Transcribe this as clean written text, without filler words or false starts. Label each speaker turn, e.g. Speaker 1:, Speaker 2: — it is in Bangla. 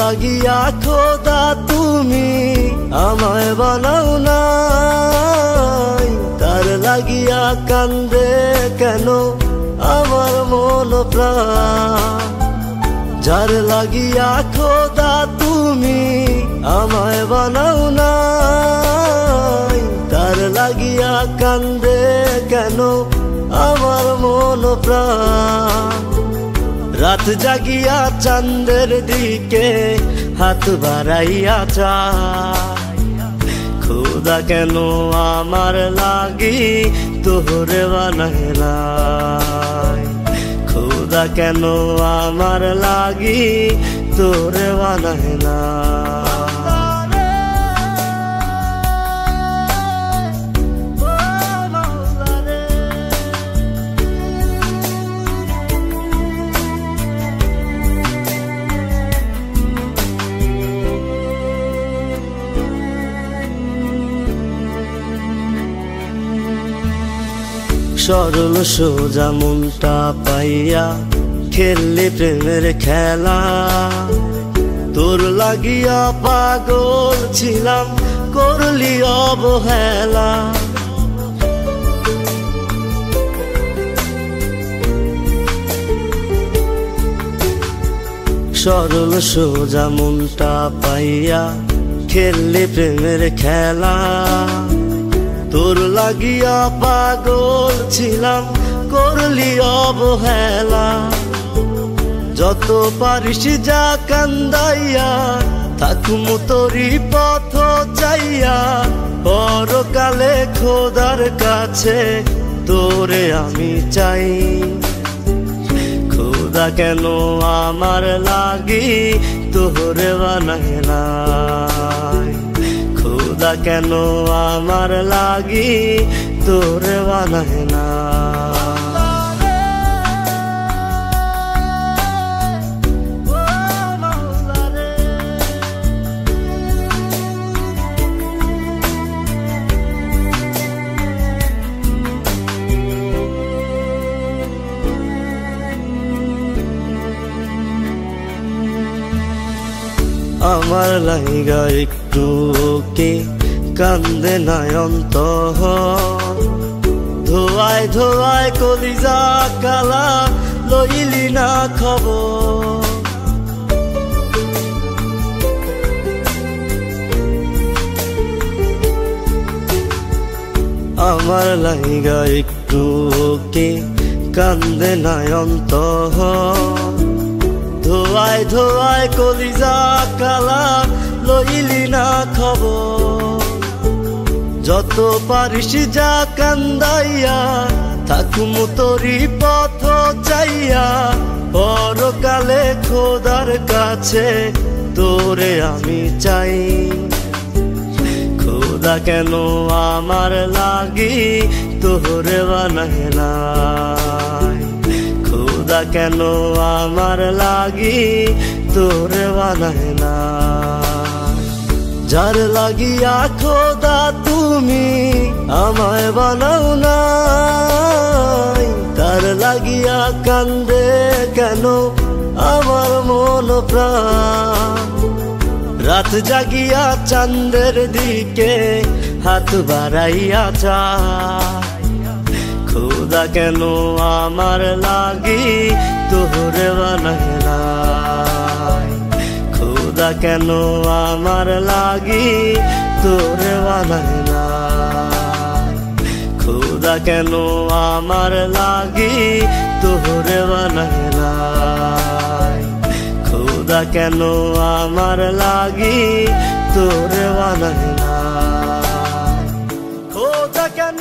Speaker 1: লাগিয়া খোদা তুমি আমায় বানাও নাই, তার লাগিয়া কান্দে কেন আমার মন প্রাণ। যার লাগিয়া খোদা তুমি আমায় বানাও নাই, তার লাগিয়া কান্দে কেন আমার মন প্রাণ। রাত জাগিয়া চাঁদের দিকে হাত বাড়াইয়া চায়, খোদা কেন আমার লাগি তোরে বানাইলাই, খোদা কেন আমার লাগি তোরে বানাইলাই। সরল সোজা মনটা পাইয়া খেললি প্রেমের খেলা, তোর লাগিয়া পাগল ছিলাম করলি অবহেলা। সরল সোজা মনটা পাইয়া খেললি প্রেমের খেলা, তোর লাগিয়া পাগল ছিলাম করলি অবহেলা। যত পারিস যা কান্দাইয়া থাকুম তোরি পথ চাইয়া, পরকালে খোদার কাছে তোরে আমি চাই। খোদা কেন আমার লাগি তোরে বানাইলাই, খোদা কেন আমার লাগি তোরে বানাইলাই। আমার লাইগা একটু কে কান্দে নয়ন্ত, ধোয়ায় ধোয়ায় কলিজা কালা লইলি না খবর। আমার লাইগা একটু কে কান্দে নয়ন্ত, ধোয়ায় ধোয়ায় কলিজা কালা লইলি না খবর। যত পারিস যা কান্দাইয়া থাকুম তোরি পথ চাইয়া, পরকালে খোদার কাছে তোরে আমি চাই। খোদা কেন আমার লাগি তোরে বানাইলাই, খোদা কেন আমার লাগি তোরে বানাইলাই। যার লাগিয়া খোদা তুমি আমায় বানাও নাই, তার লাগিয়া কান্দে কেন আমার মন প্রাণ। রাত জাগিয়া চাঁদের দিকে হাত বাড়াইয়া চায়, খোদা কেন আমার লাগি তোরে বানাইলাই, খোদা কেন আমার লাগি তোরে বানাইলাই, খোদা কেন আমার লাগি তোরে বানাইলাই, খোদা কেন আমার লাগি তোরে বানাইলাই, খোদা কেন